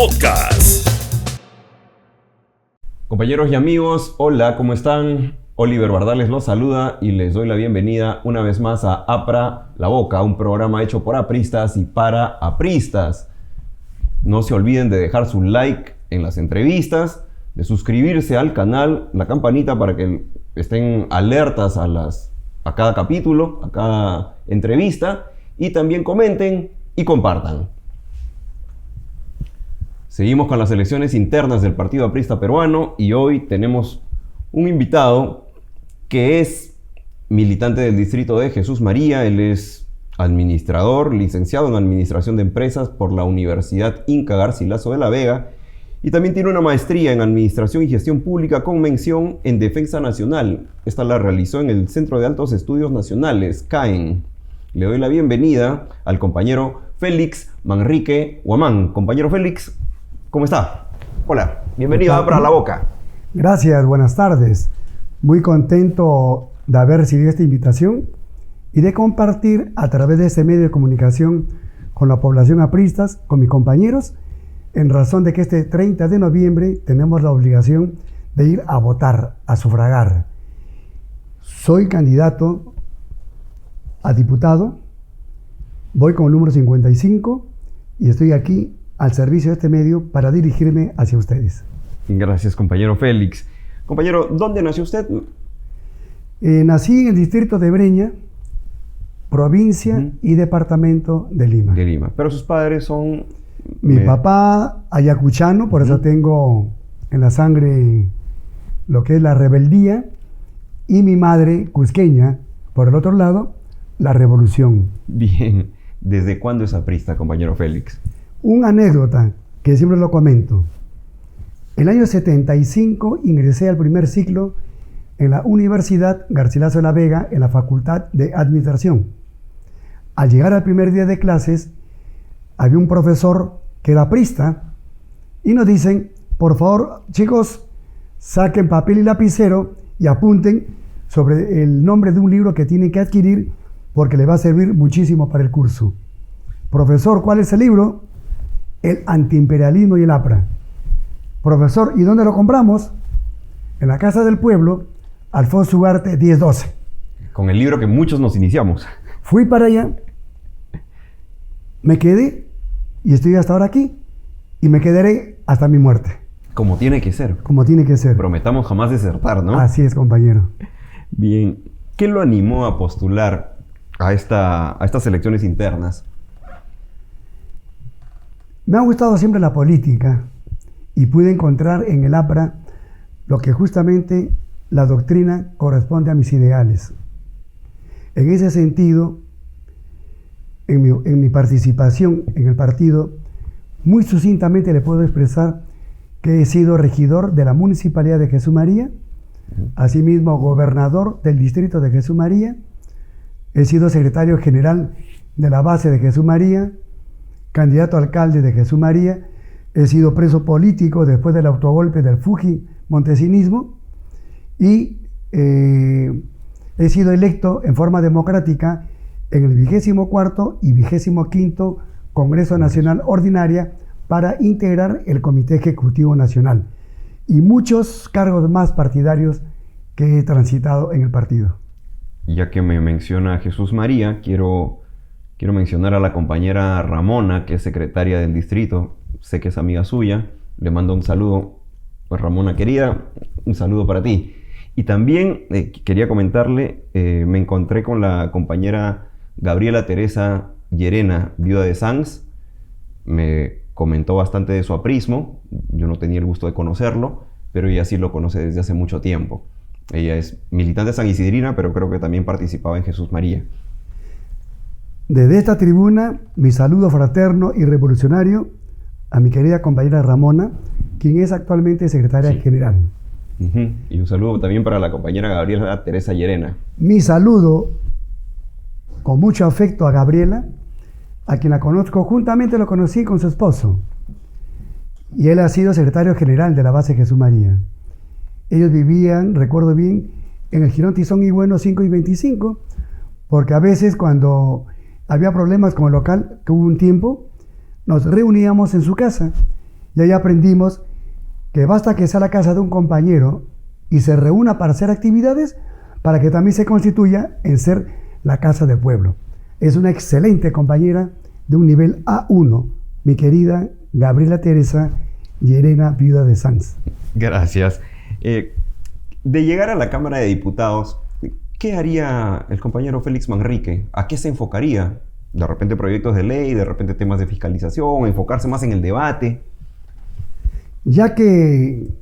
Podcast. Compañeros y amigos, hola, ¿cómo están? Oliver Bardales los saluda y les doy la bienvenida una vez más a Apra La Boca, un programa hecho por apristas y para apristas. No se olviden de dejar su like en las entrevistas, de suscribirse al canal, la campanita para que estén alertas a cada capítulo, a cada entrevista, y también comenten y compartan. Seguimos con las elecciones internas del Partido Aprista Peruano y hoy tenemos un invitado que es militante del distrito de Jesús María. Él es administrador, licenciado en Administración de Empresas por la Universidad Inca Garcilaso de la Vega y también tiene una maestría en Administración y Gestión Pública con mención en Defensa Nacional. Esta la realizó en el Centro de Altos Estudios Nacionales, CAEN. Le doy la bienvenida al compañero Félix Manrique Huamán. Compañero Félix, ¿cómo está? Hola, bienvenido a Apra La Boca. Gracias, buenas tardes. Muy contento de haber recibido esta invitación y de compartir a través de este medio de comunicación con la población apristas, con mis compañeros, en razón de que este 30 de noviembre tenemos la obligación de ir a votar, a sufragar. Soy candidato a diputado, voy con el número 55 y estoy aquí al servicio de este medio para dirigirme hacia ustedes. Gracias, compañero Félix. Compañero, ¿dónde nació usted? Nací en el distrito de Breña, provincia y departamento de Lima. De Lima. Pero sus padres son... Mi papá ayacuchano, por eso tengo en la sangre lo que es la rebeldía, y mi madre cusqueña, por el otro lado, la revolución. Bien. ¿Desde cuándo es aprista, compañero Félix? Una anécdota que siempre lo comento. El año 75 ingresé al primer ciclo en la Universidad Garcilaso de la Vega, en la Facultad de Administración. Al llegar al primer día de clases, había un profesor que era aprista y nos dicen, por favor, chicos, saquen papel y lapicero y apunten sobre el nombre de un libro que tienen que adquirir porque le va a servir muchísimo para el curso. Profesor, ¿cuál es el libro? El antiimperialismo y el APRA. Profesor, ¿y dónde lo compramos? En la Casa del Pueblo, Alfonso Ugarte 1012. Con el libro que muchos nos iniciamos. Fui para allá, me quedé y estoy hasta ahora aquí y me quedaré hasta mi muerte. Como tiene que ser. Como tiene que ser. Prometamos jamás desertar, ¿no? Así es, compañero. Bien. ¿Qué lo animó a postular a estas elecciones internas? Me ha gustado siempre la política y pude encontrar en el APRA lo que justamente la doctrina corresponde a mis ideales. En ese sentido, en mi participación en el partido, muy sucintamente le puedo expresar que he sido regidor de la Municipalidad de Jesús María, asimismo gobernador del distrito de Jesús María, he sido secretario general de la base de Jesús María, candidato a alcalde de Jesús María, he sido preso político después del autogolpe del Fujimontesinismo y he sido electo en forma democrática en el 24º y 25º Congreso Nacional Ordinaria para integrar el Comité Ejecutivo Nacional y muchos cargos más partidarios que he transitado en el partido. Ya que me menciona Jesús María, quiero mencionar a la compañera Ramona, que es secretaria del distrito. Sé que es amiga suya. Le mando un saludo. Pues Ramona querida, un saludo para ti. Y también quería comentarle, me encontré con la compañera Gabriela Teresa Llerena, viuda de Sanz. Me comentó bastante de su aprismo. Yo no tenía el gusto de conocerlo, pero ella sí lo conoce desde hace mucho tiempo. Ella es militante sanisidrina, pero creo que también participaba en Jesús María. Desde esta tribuna, mi saludo fraterno y revolucionario a mi querida compañera Ramona, quien es actualmente secretaria general. Y un saludo también para la compañera Gabriela Teresa Llerena. Mi saludo con mucho afecto a Gabriela, a quien la conozco, juntamente lo conocí con su esposo. Y él ha sido secretario general de la base Jesús María. Ellos vivían, recuerdo bien, en el Girón Tizón y Bueno 5 y 25, porque a veces cuando había problemas con el local, que hubo un tiempo, nos reuníamos en su casa Y ahí aprendimos que basta que sea la casa de un compañero y se reúna para hacer actividades para que también se constituya en ser la casa del pueblo. Es una excelente compañera de un nivel A1, mi querida Gabriela Teresa Llerena, viuda de Sanz. Gracias. De llegar a la Cámara de Diputados, ¿qué haría el compañero Félix Manrique? ¿A qué se enfocaría? De repente proyectos de ley, de repente temas de fiscalización, enfocarse más en el debate. Ya que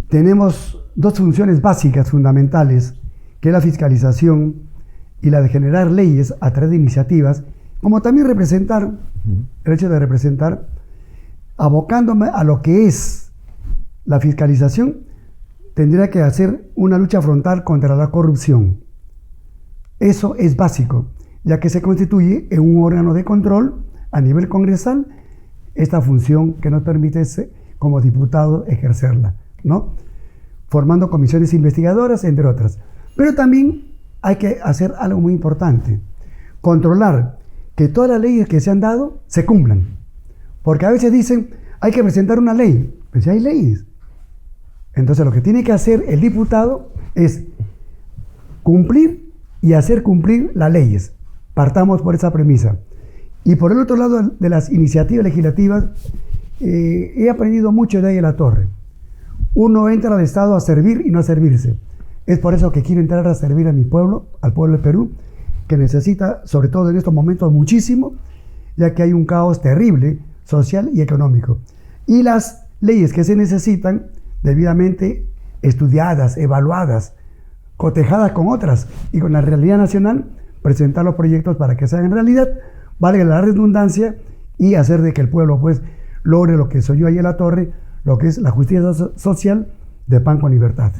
tenemos dos funciones básicas, fundamentales, que es la fiscalización y la de generar leyes a través de iniciativas, como también representar, el hecho de representar, abocándome a lo que es la fiscalización, tendría que hacer una lucha frontal contra la corrupción. Eso es básico, ya que se constituye en un órgano de control a nivel congresal esta función que nos permite como diputado ejercerla, ¿no? Formando comisiones investigadoras, entre otras. Pero también hay que hacer algo muy importante, controlar que todas las leyes que se han dado se cumplan. Porque a veces dicen, hay que presentar una ley, pues ya hay leyes. Entonces lo que tiene que hacer el diputado es cumplir y hacer cumplir las leyes. Partamos por esa premisa. Y por el otro lado de las iniciativas legislativas, he aprendido mucho de ahí en la torre. Uno entra al Estado a servir y no a servirse. Es por eso que quiero entrar a servir a mi pueblo, al pueblo de Perú, que necesita, sobre todo en estos momentos, muchísimo, ya que hay un caos terrible, social y económico. Y las leyes que se necesitan, debidamente estudiadas, evaluadas, cotejadas con otras y con la realidad nacional, presentar los proyectos para que se hagan realidad, valga la redundancia, y hacer de que el pueblo pues logre lo que soñó ahí en la torre, lo que es la justicia social de pan con libertad.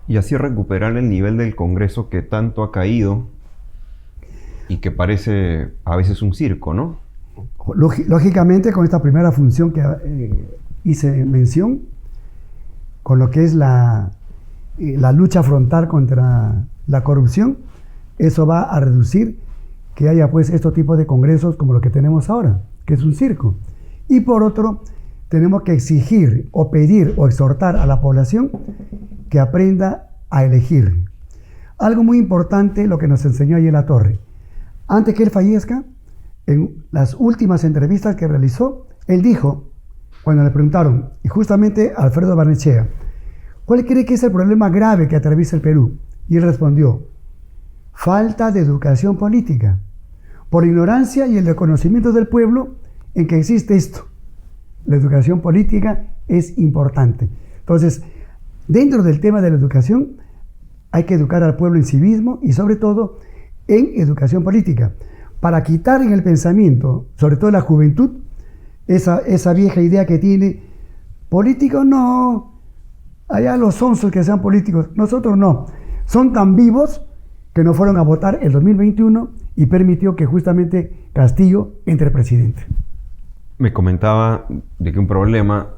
Y así recuperar el nivel del Congreso que tanto ha caído y que parece a veces un circo, ¿no? Lógicamente, con esta primera función que hice mención, con lo que es la lucha frontal contra la corrupción, eso va a reducir que haya pues estos tipos de congresos como lo que tenemos ahora, que es un circo. Y por otro, tenemos que exigir o pedir o exhortar a la población que aprenda a elegir. Algo muy importante, lo que nos enseñó ayer la torre. Antes que él fallezca, en las últimas entrevistas que realizó, él dijo, cuando le preguntaron, y justamente a Alfredo Barnechea, ¿cuál cree que es el problema grave que atraviesa el Perú? Y él respondió, falta de educación política, por ignorancia y el desconocimiento del pueblo en que existe esto. La educación política es importante. Entonces, dentro del tema de la educación, hay que educar al pueblo en civismo y sobre todo en educación política, para quitar en el pensamiento, sobre todo en la juventud, esa vieja idea que tiene, políticos no, allá los sonsos que sean políticos, nosotros no, son tan vivos que no fueron a votar el 2021 y permitió que justamente Castillo entre presidente. Me comentaba de que un problema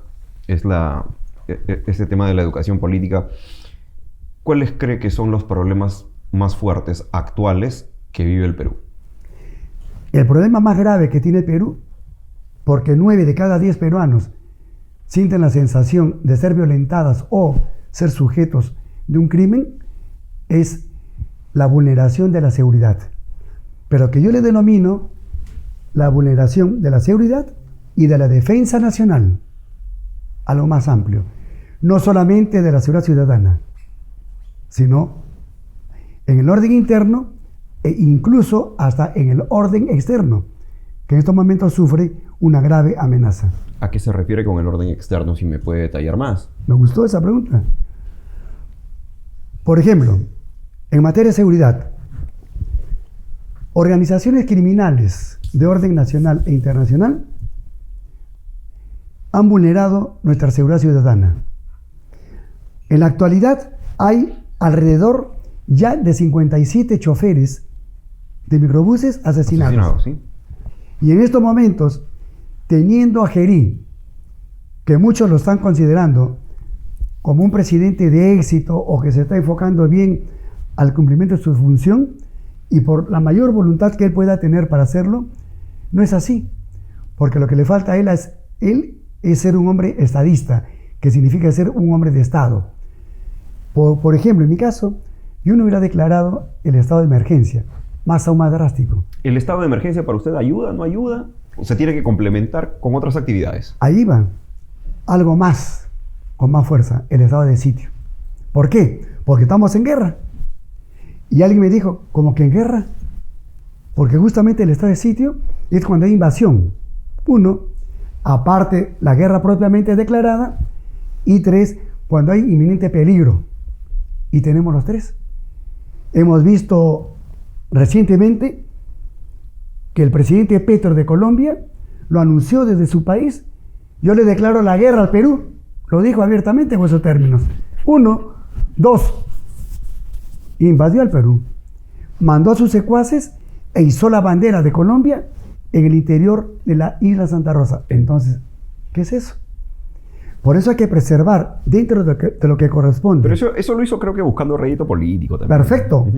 es este tema de la educación política. ¿Cuáles cree que son los problemas más fuertes actuales que vive el Perú? El problema más grave que tiene el Perú, porque 9 de cada 10 peruanos sienten la sensación de ser violentadas o ser sujetos de un crimen, es la vulneración de la seguridad. Pero que yo le denomino la vulneración de la seguridad y de la defensa nacional, a lo más amplio. No solamente de la seguridad ciudadana, sino en el orden interno e incluso hasta en el orden externo, que en estos momentos sufre una grave amenaza. ¿A qué se refiere con el orden externo, si me puede detallar más? Me gustó esa pregunta. Por ejemplo, en materia de seguridad, organizaciones criminales de orden nacional e internacional han vulnerado nuestra seguridad ciudadana. En la actualidad hay alrededor ya de 57 choferes de microbuses asesinados. ¿Sí? Y en estos momentos, teniendo a Gerí, que muchos lo están considerando como un presidente de éxito o que se está enfocando bien al cumplimiento de su función, y por la mayor voluntad que él pueda tener para hacerlo, no es así. Porque lo que le falta a él es es ser un hombre estadista, que significa ser un hombre de Estado. Por ejemplo, en mi caso, yo no hubiera declarado el estado de emergencia, aún más drástico. ¿El estado de emergencia para usted ayuda, no ayuda? ¿O se tiene que complementar con otras actividades? Ahí va, algo más, con más fuerza, el estado de sitio. ¿Por qué? Porque estamos en guerra. Y alguien me dijo, ¿cómo que en guerra? Porque justamente el estado de sitio es cuando hay invasión. 1, aparte la guerra propiamente declarada. Y 3, cuando hay inminente peligro. Y tenemos los 3. Hemos visto recientemente que el presidente Petro de Colombia lo anunció desde su país. Yo le declaro la guerra al Perú. Lo dijo abiertamente en esos términos. 1, 2. Invadió al Perú. Mandó a sus secuaces e izó la bandera de Colombia en el interior de la isla Santa Rosa. Entonces, ¿qué es eso? Por eso hay que preservar dentro de lo que corresponde. Pero eso lo hizo, creo que buscando rédito político también. Perfecto.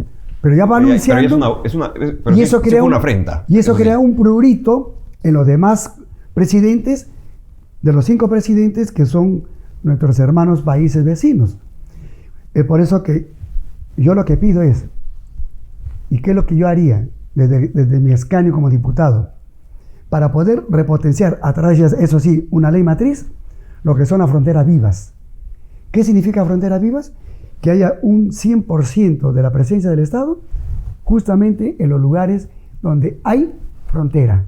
Pero ya va anunciando. Pero eso crea una afrenta. Y eso crea un prurito en los demás presidentes, de los 5 presidentes que son nuestros hermanos países vecinos. Es por eso que yo lo que pido es, ¿y qué es lo que yo haría desde mi escaño como diputado? Para poder repotenciar a través de, eso sí, una ley matriz, lo que son las fronteras vivas. ¿Qué significa fronteras vivas? Que haya un 100% de la presencia del Estado justamente en los lugares donde hay frontera.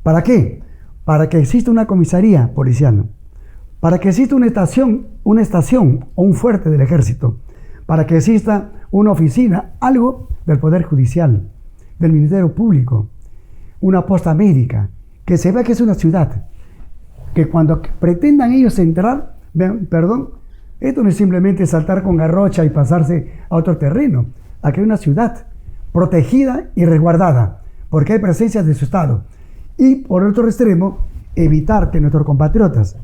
¿Para qué? Para que exista una comisaría policial, para que exista una estación o un fuerte del ejército, para que exista una oficina, algo del Poder Judicial, del Ministerio Público, una posta médica, que se vea que es una ciudad, que cuando pretendan ellos entrar, vean, perdón, esto no es simplemente saltar con garrocha y pasarse a otro terreno. Aquí hay una ciudad protegida y resguardada, porque hay presencia de su Estado. Y por otro extremo, evitar que nuestros compatriotas,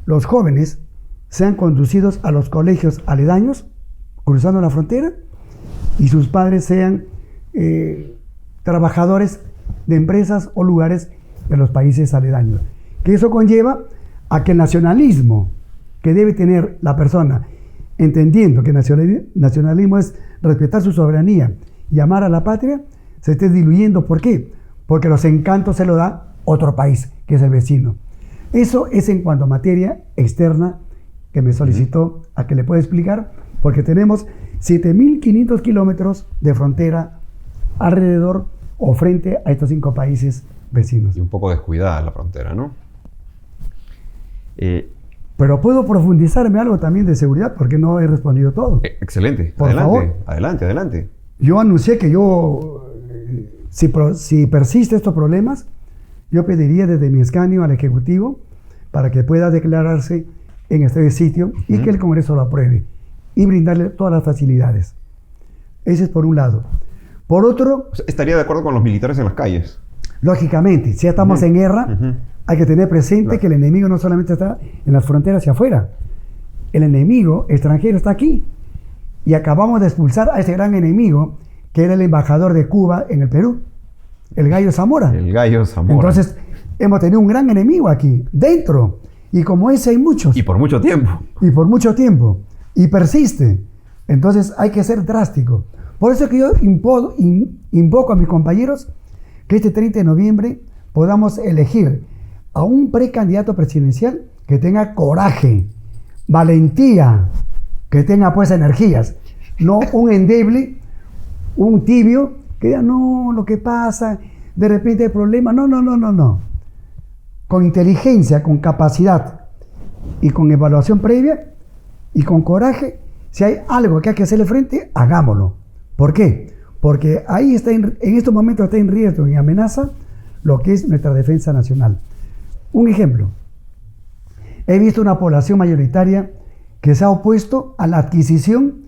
los jóvenes, sean conducidos a los colegios aledaños, cruzando la frontera, y sus padres sean trabajadores de empresas o lugares de los países aledaños. Que eso conlleva a que el nacionalismo que debe tener la persona, entendiendo que nacionalismo es respetar su soberanía y amar a la patria, se esté diluyendo. ¿Por qué? Porque los encantos se lo da otro país, que es el vecino. Eso es en cuanto a materia externa que me solicitó a que le pueda explicar, porque tenemos 7.500 kilómetros de frontera alrededor o frente a estos 5 países vecinos. Y un poco descuidada la frontera, ¿no? Pero puedo profundizarme algo también de seguridad, porque no he respondido todo. Excelente. Por favor. Adelante. Yo anuncié que si persisten estos problemas, yo pediría desde mi escaño al Ejecutivo para que pueda declararse en este sitio y que el Congreso lo apruebe y brindarle todas las facilidades. Ese es por un lado. Por otro... ¿Estaría de acuerdo con los militares en las calles? Lógicamente, si ya estamos en guerra, hay que tener presente que el enemigo no solamente está en las fronteras hacia afuera. El enemigo extranjero está aquí. Y acabamos de expulsar a ese gran enemigo, que era el embajador de Cuba en el Perú, el Gallo Zamora. El Gallo Zamora. Entonces, hemos tenido un gran enemigo aquí, dentro. Y como ese hay muchos. Y por mucho tiempo. Y persiste. Entonces, hay que ser drástico. Por eso que yo invoco a mis compañeros que este 30 de noviembre podamos elegir a un precandidato presidencial que tenga coraje, valentía, que tenga pues energías, no un endeble, un tibio, que diga, no, lo que pasa, de repente hay problemas, no. Con inteligencia, con capacidad y con evaluación previa y con coraje, si hay algo que hay que hacerle frente, hagámoslo. ¿Por qué? Porque ahí está en estos momentos está en riesgo y en amenaza lo que es nuestra defensa nacional. Un ejemplo, he visto una población mayoritaria que se ha opuesto a la adquisición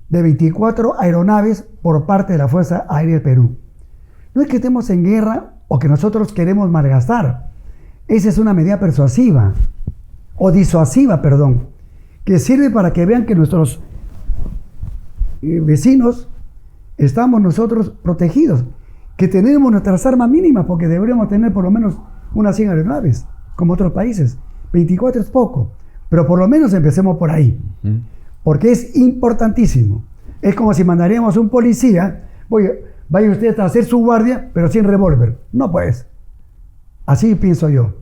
de 24 aeronaves por parte de la Fuerza Aérea del Perú. No es que estemos en guerra o que nosotros queremos malgastar. Esa es una medida persuasiva o disuasiva, que sirve para que vean que nuestros vecinos estamos nosotros protegidos, que tenemos nuestras armas mínimas, porque deberíamos tener por lo menos unas 100 aeronaves, como otros países. 24 es poco, pero por lo menos empecemos por ahí, porque es importantísimo. Es como si mandaríamos un policía, oye, vaya usted a hacer su guardia, pero sin revólver. No pues. Así pienso yo.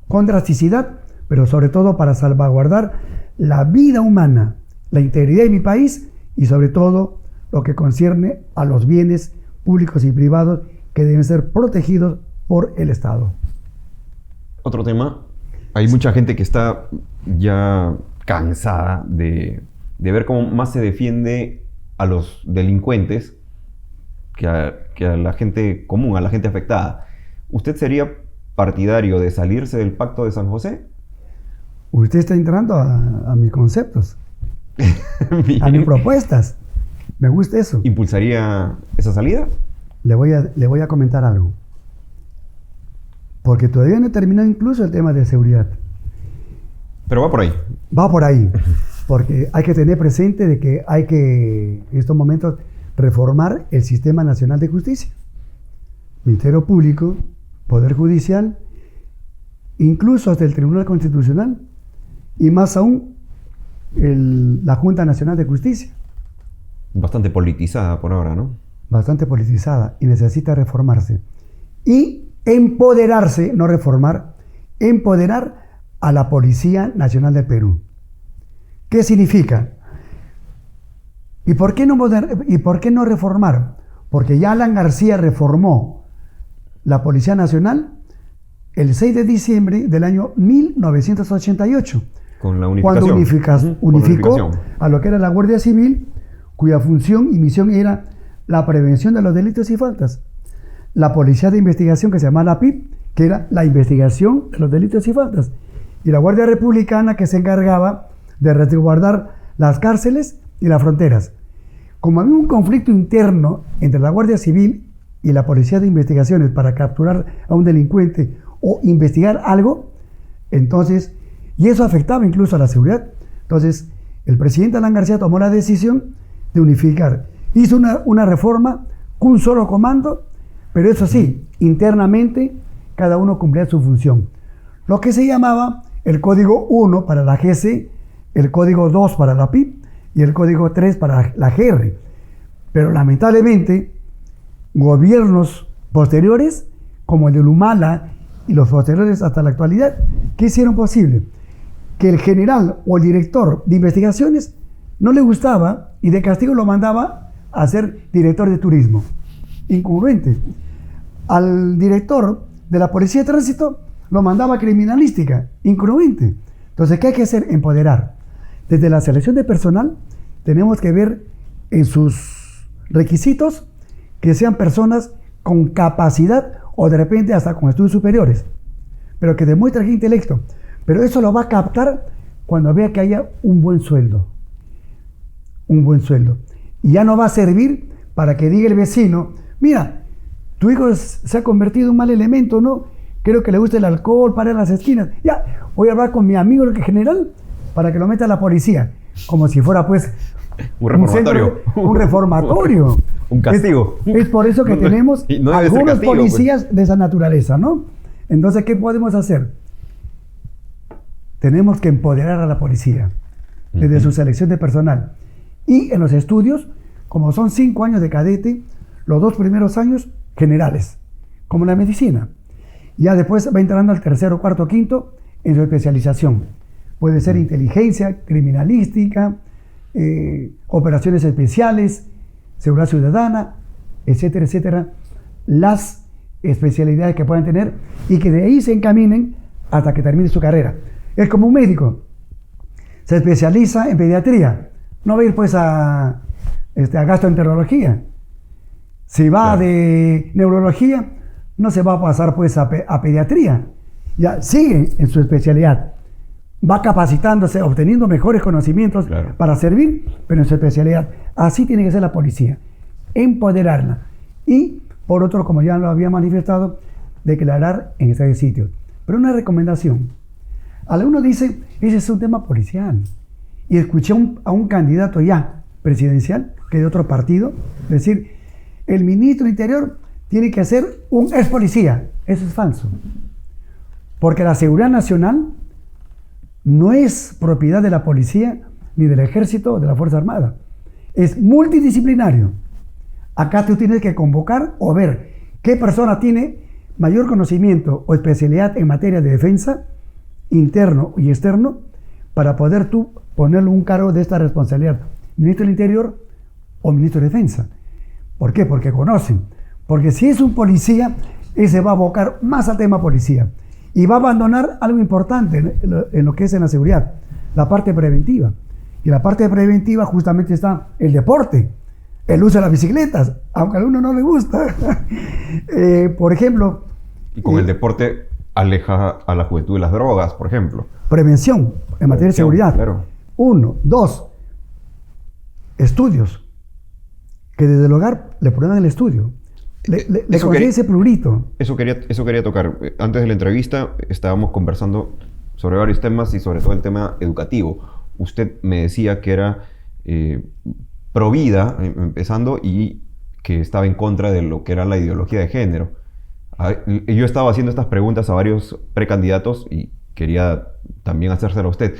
Con drasticidad, pero sobre todo para salvaguardar la vida humana, la integridad de mi país y sobre todo lo que concierne a los bienes públicos y privados que deben ser protegidos por el Estado. Otro tema, hay mucha gente que está ya cansada de ver cómo más se defiende a los delincuentes que a la gente común, a la gente afectada. ¿Usted sería partidario de salirse del Pacto de San José? Usted está entrando a mis conceptos, a mis propuestas. Me gusta eso. ¿Impulsaría esa salida? Le voy a comentar algo. Porque todavía no he terminado incluso el tema de seguridad. Pero va por ahí. Va por ahí. Porque hay que tener presente de que hay que, en estos momentos, reformar el Sistema Nacional de Justicia. Ministerio Público, Poder Judicial, incluso hasta el Tribunal Constitucional, y más aún la Junta Nacional de Justicia. Bastante politizada por ahora, ¿no? Bastante politizada y necesita reformarse. Y empoderarse, no reformar, empoderar a la Policía Nacional del Perú. ¿Qué significa? ¿Y por qué no reformar? Porque ya Alan García reformó la Policía Nacional el 6 de diciembre del año 1988. Con la unificación. Cuando unificó a lo que era la Guardia Civil, cuya función y misión era la prevención de los delitos y faltas. La Policía de Investigación, que se llama la PIP, que era la investigación de los delitos y faltas. Y la Guardia Republicana, que se encargaba de resguardar las cárceles y las fronteras. Como había un conflicto interno entre la Guardia Civil y la Policía de Investigaciones para capturar a un delincuente o investigar algo, entonces, y eso afectaba incluso a la seguridad, entonces el presidente Alan García tomó la decisión de unificar. Hizo una reforma con un solo comando, pero eso sí, internamente cada uno cumplía su función. Lo que se llamaba el Código 1 para la GC, el Código 2 para la PIP y el Código 3 para la GR. Pero lamentablemente, gobiernos posteriores, como el de Humala y los posteriores hasta la actualidad, ¿qué hicieron posible? Que el general o el director de investigaciones no le gustaba y de castigo lo mandaba a ser director de turismo. Incongruente. Al director de la Policía de Tránsito lo mandaba a criminalística. Incongruente. Entonces, ¿qué hay que hacer? Empoderar. Desde la selección de personal tenemos que ver en sus requisitos que sean personas con capacidad o de repente hasta con estudios superiores, pero que demuestren intelecto. Pero eso lo va a captar cuando vea que haya un buen sueldo. Un buen sueldo. Y ya no va a servir para que diga el vecino, mira, tu hijo se ha convertido en un mal elemento, ¿no? Creo que le gusta el alcohol, para en las esquinas. Ya, voy a hablar con mi amigo el general para que lo meta a la policía. Como si fuera, pues, un reformatorio. Un reformatorio. Un castigo. Es por eso que tenemos algunos policías de esa naturaleza, ¿no? Entonces, ¿qué podemos hacer? Tenemos que empoderar a la policía desde su selección de personal. Y en los estudios, como son 5 años de cadete, los 2 primeros años generales, como la medicina. Ya después va entrando al tercero, cuarto, quinto en su especialización. Puede ser inteligencia, criminalística, operaciones especiales, seguridad ciudadana, etcétera, etcétera. Las especialidades que puedan tener y que de ahí se encaminen hasta que termine su carrera. Es como un médico. Se especializa en pediatría. No va a ir pues a gastroenterología. Si va de neurología, no se va a pasar pues a pediatría. Ya sigue en su especialidad. Va capacitándose, obteniendo mejores conocimientos para servir, pero en su especialidad. Así tiene que ser la policía. Empoderarla. Y, por otro, como ya lo había manifestado, declarar en ese sitio. Pero una recomendación. Alguno dice, ese es un tema policial. Y escuché a un candidato ya presidencial, que de otro partido, decir, el ministro del Interior tiene que ser un ex policía. Eso es falso. Porque la seguridad nacional no es propiedad de la policía, ni del ejército, o de la Fuerza Armada. Es multidisciplinario. Acá tú tienes que convocar o ver qué persona tiene mayor conocimiento o especialidad en materia de defensa, interno y externo, para poder tú ponerle un cargo de esta responsabilidad. Ministro del Interior o Ministro de Defensa. ¿Por qué? Porque conocen. Porque si es un policía, ese va a abocar más al tema policía. Y va a abandonar algo importante en lo que es en la seguridad, la parte preventiva. Y la parte preventiva justamente está el deporte, el uso de las bicicletas, aunque a uno no le gusta. Por ejemplo... Y con el deporte aleja a la juventud de las drogas, por ejemplo. Prevención en materia de seguridad. Claro. 1, 2, estudios. Que desde el hogar le prueban el estudio. Le consigue ese prurito. Eso quería tocar. Antes de la entrevista estábamos conversando sobre varios temas y sobre todo el tema educativo. Usted me decía que era pro vida, empezando, y que estaba en contra de lo que era la ideología de género. Yo estaba haciendo estas preguntas a varios precandidatos y quería también hacérselo a usted.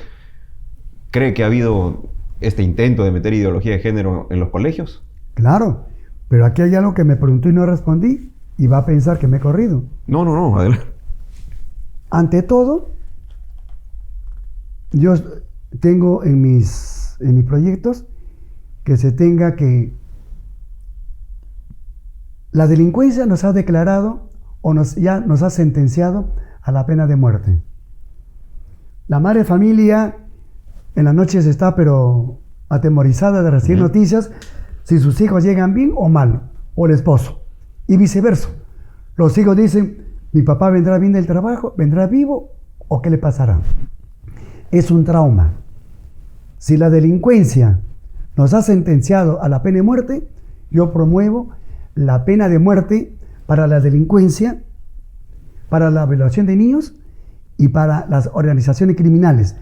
¿Cree que ha habido este intento de meter ideología de género en los colegios? Claro, pero aquí hay algo que me preguntó y no respondí y va a pensar que me he corrido. No, adelante. Ante todo, yo tengo en mis proyectos que se tenga que... La delincuencia nos ha declarado o ya nos ha sentenciado a la pena de muerte. La madre de familia en las noches está pero atemorizada de recibir noticias si sus hijos llegan bien o mal, o el esposo, y viceversa. Los hijos dicen, mi papá vendrá bien del trabajo, vendrá vivo, o qué le pasará. Es un trauma. Si la delincuencia nos ha sentenciado a la pena de muerte, yo promuevo la pena de muerte para la delincuencia, para la violación de niños y para las organizaciones criminales.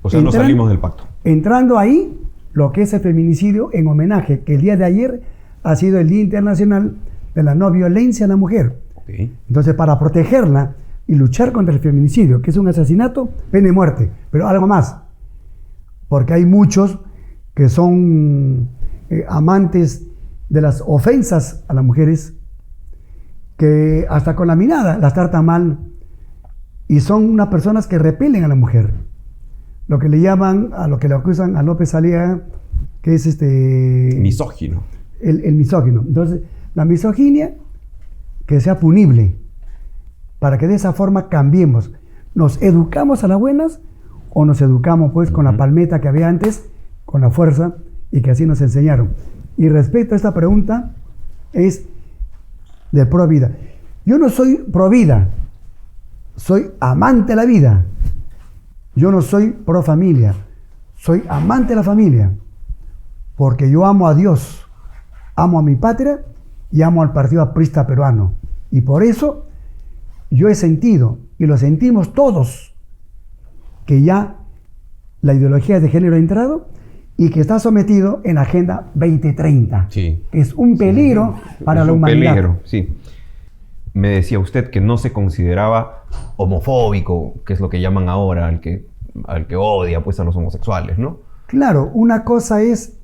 O sea, no salimos del pacto. Entrando ahí, lo que es el feminicidio, en homenaje, que el día de ayer ha sido el Día Internacional de la No Violencia a la Mujer. Okay. Entonces, para protegerla y luchar contra el feminicidio, que es un asesinato, pena de muerte. Pero algo más, porque hay muchos que son amantes de las ofensas a las mujeres, que hasta con la mirada las tratan mal, y son unas personas que repelen a la mujer. Lo que le llaman, a lo que le acusan a López Aliaga, que es misógino. El misógino. Entonces, la misoginia, que sea punible, para que de esa forma cambiemos. ¿Nos educamos a las buenas o nos educamos pues con la palmeta que había antes, con la fuerza, y que así nos enseñaron? Y respecto a esta pregunta, es de pro vida. Yo no soy pro vida, soy amante de la vida. Yo no soy pro familia, soy amante de la familia, porque yo amo a Dios, amo a mi patria y amo al Partido Aprista Peruano. Y por eso yo he sentido, y lo sentimos todos, que ya la ideología de género ha entrado y que está sometido en la Agenda 2030. Sí. Es un peligro para la humanidad. Peligro, sí. Me decía usted que no se consideraba homofóbico, que es lo que llaman ahora al que odia pues a los homosexuales, ¿no? Claro, una cosa es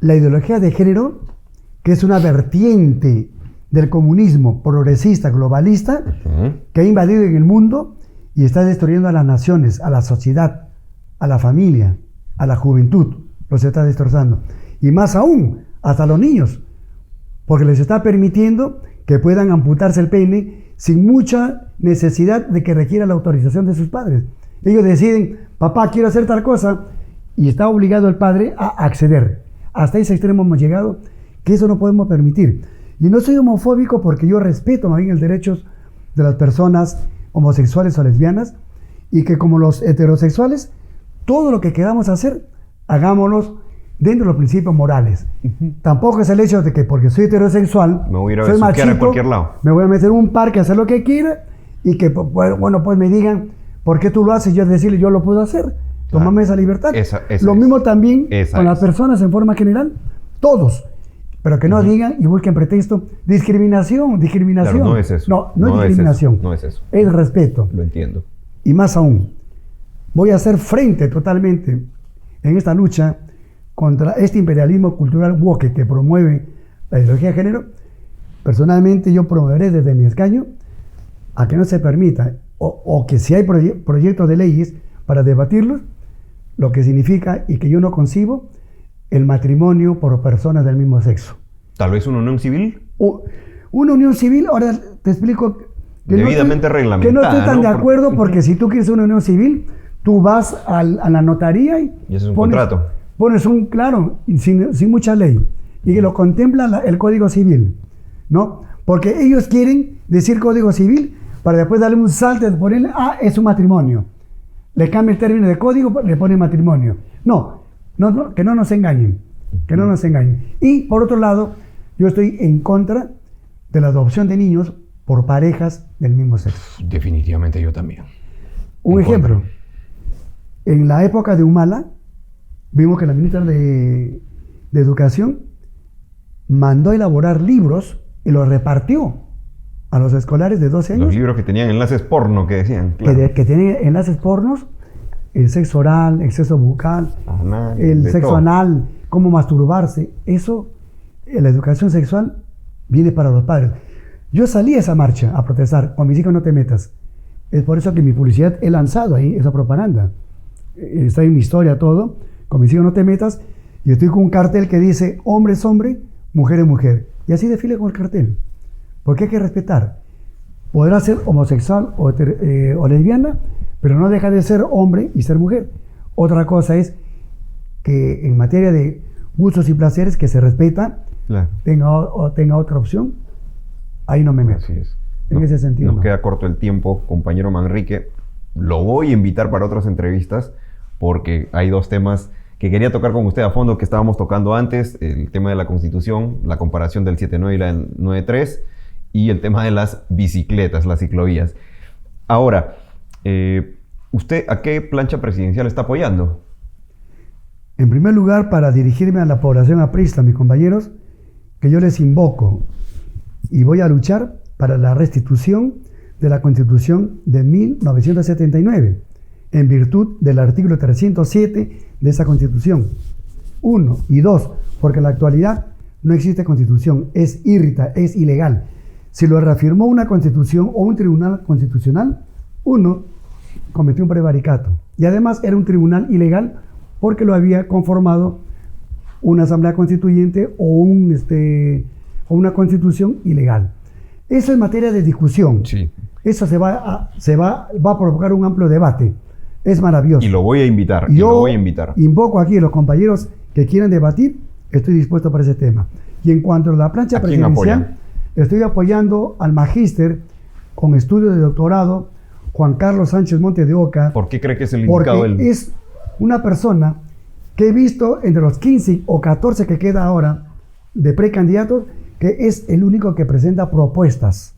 la ideología de género, que es una vertiente del comunismo progresista, globalista, que ha invadido en el mundo y está destruyendo a las naciones, a la sociedad, a la familia, a la juventud, los está destrozando. Y más aún, hasta los niños, porque les está permitiendo que puedan amputarse el pene sin mucha necesidad de que requiera la autorización de sus padres. Ellos deciden, papá, quiero hacer tal cosa, y está obligado el padre a acceder. Hasta ese extremo hemos llegado, que eso no podemos permitir. Y no soy homofóbico porque yo respeto más bien los derechos de las personas homosexuales o lesbianas, y que como los heterosexuales, todo lo que queramos hacer, hagámoslo dentro de los principios morales. Tampoco es el hecho de que porque soy heterosexual, me voy a ir a soy machito, a cualquier lado. Me voy a meter en un parque a hacer lo que quiera, y que, bueno, pues me digan, ¿por qué tú lo haces? Yo decirle, yo lo puedo hacer. Tomame esa libertad. Lo mismo también con las personas en forma general, todos. Pero que no digan y busquen pretexto, discriminación. Claro, no es eso. No es discriminación. No es eso. Es respeto. Lo entiendo. Y más aún, voy a hacer frente totalmente en esta lucha contra este imperialismo cultural woke que promueve la ideología de género. Personalmente yo promoveré desde mi escaño a que no se permita, o que si hay proyectos de leyes para debatirlos, lo que significa y que yo no concibo, el matrimonio por personas del mismo sexo. ¿Tal vez una unión civil? Una unión civil, ahora te explico que debidamente reglamentada. Que no estoy tan de acuerdo, porque si tú quieres una unión civil, tú vas a la notaría y ese es un contrato. Pones un, claro, sin mucha ley, y que lo contempla el Código Civil, ¿no? Porque ellos quieren decir Código Civil para después darle un salto de ponerle, es un matrimonio. Le cambia el término de código, le pone matrimonio. No, que no nos engañen, que no nos engañen. Y por otro lado, yo estoy en contra de la adopción de niños por parejas del mismo sexo. Definitivamente yo también. Un ejemplo, en la época de Humala, vimos que la ministra de Educación mandó elaborar libros y los repartió a los escolares de 12 años. Los libros que tenían enlaces porno, que decían. Claro. Que tienen enlaces pornos, el sexo oral, el sexo bucal, el sexo todo. anal, cómo masturbarse. Eso, la educación sexual, viene para los padres. Yo salí a esa marcha a protestar, con mis hijos no te metas. Es por eso que en mi publicidad he lanzado ahí esa propaganda. Está en mi historia todo, con mis hijos no te metas, y estoy con un cartel que dice, hombre es hombre, mujer es mujer. Y así desfile con el cartel. Porque hay que respetar. Podrá ser homosexual o lesbiana, pero no deja de ser hombre y ser mujer. Otra cosa es que en materia de gustos y placeres, que se respeta, claro, tenga otra opción, ahí no me meto. Así es. En ese sentido. Nos queda corto el tiempo, compañero Manrique. Lo voy a invitar para otras entrevistas porque hay dos temas que quería tocar con usted a fondo que estábamos tocando antes. El tema de la Constitución, la comparación del 7.9 y la 9.3 y el tema de las bicicletas, las ciclovías. Ahora, ¿usted a qué plancha presidencial está apoyando? En primer lugar, para dirigirme a la población aprista, mis compañeros, que yo les invoco y voy a luchar para la restitución de la Constitución de 1979, en virtud del artículo 307 de esa Constitución. 1 y 2, porque en la actualidad no existe Constitución, es ilegal. Si lo reafirmó una Constitución o un tribunal constitucional, uno cometió un prevaricato. Y además era un tribunal ilegal porque lo había conformado una asamblea constituyente o una constitución ilegal. Eso es materia de discusión. Sí. Eso va a provocar un amplio debate. Es maravilloso. Y lo voy a invitar. Yo invoco aquí a los compañeros que quieran debatir, estoy dispuesto para ese tema. Y en cuanto a la plancha presidencial, estoy apoyando al magíster con estudios de doctorado, Juan Carlos Sánchez Monte de Oca. ¿Por qué cree que es el indicado? Porque es una persona que he visto entre los 15 o 14 que queda ahora de precandidatos, que es el único que presenta propuestas.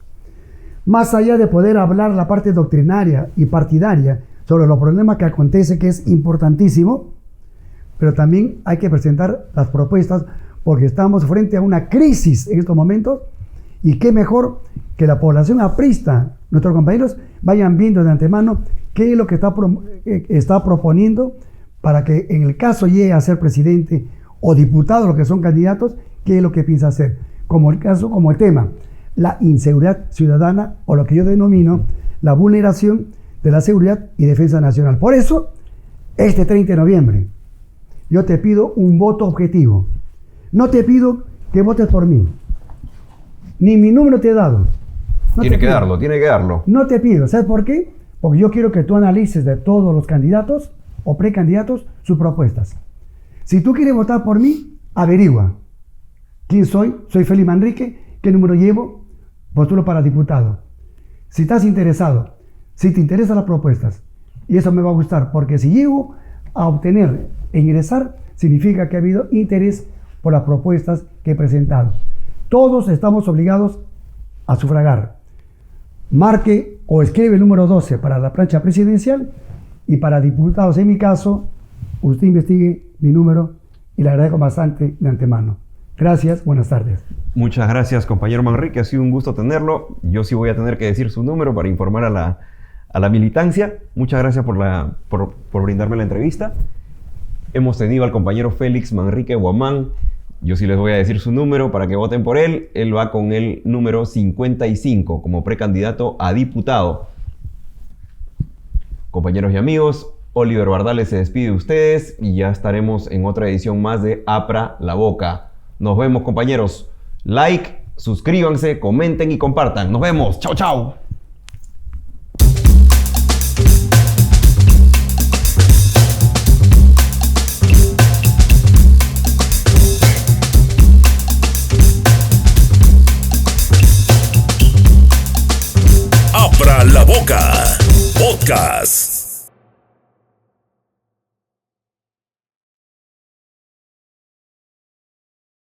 Más allá de poder hablar la parte doctrinaria y partidaria sobre los problemas que acontece, que es importantísimo, pero también hay que presentar las propuestas porque estamos frente a una crisis en estos momentos y qué mejor que la población aprista, nuestros compañeros, vayan viendo de antemano qué es lo que está proponiendo para que en el caso llegue a ser presidente o diputado, los que son candidatos, qué es lo que piensa hacer. Como el tema, la inseguridad ciudadana o lo que yo denomino la vulneración de la seguridad y defensa nacional. Por eso, este 30 de noviembre, yo te pido un voto objetivo. No te pido que votes por mí. Ni mi número te he dado. Tiene que darlo. No te pido. ¿Sabes por qué? Porque yo quiero que tú analices de todos los candidatos o precandidatos sus propuestas. Si tú quieres votar por mí, averigua. ¿Quién soy? Soy Félix Manrique. ¿Qué número llevo? Postulo para diputado. Si estás interesado, si te interesan las propuestas, y eso me va a gustar, porque si llego a obtener e ingresar, significa que ha habido interés por las propuestas que he presentado. Todos estamos obligados a sufragar. Marque o escribe el número 12 para la plancha presidencial y para diputados, en mi caso, usted investigue mi número y le agradezco bastante de antemano. Gracias, buenas tardes. Muchas gracias, compañero Manrique, ha sido un gusto tenerlo. Yo sí voy a tener que decir su número para informar a a la militancia. Muchas gracias por brindarme la entrevista. Hemos tenido al compañero Félix Manrique Guamán. Yo sí les voy a decir su número para que voten por él. Él va con el número 55 como precandidato a diputado. Compañeros y amigos, Oliver Bardales se despide de ustedes y ya estaremos en otra edición más de Apra la Boca. Nos vemos, compañeros. Like, suscríbanse, comenten y compartan. Nos vemos. Chao, chao.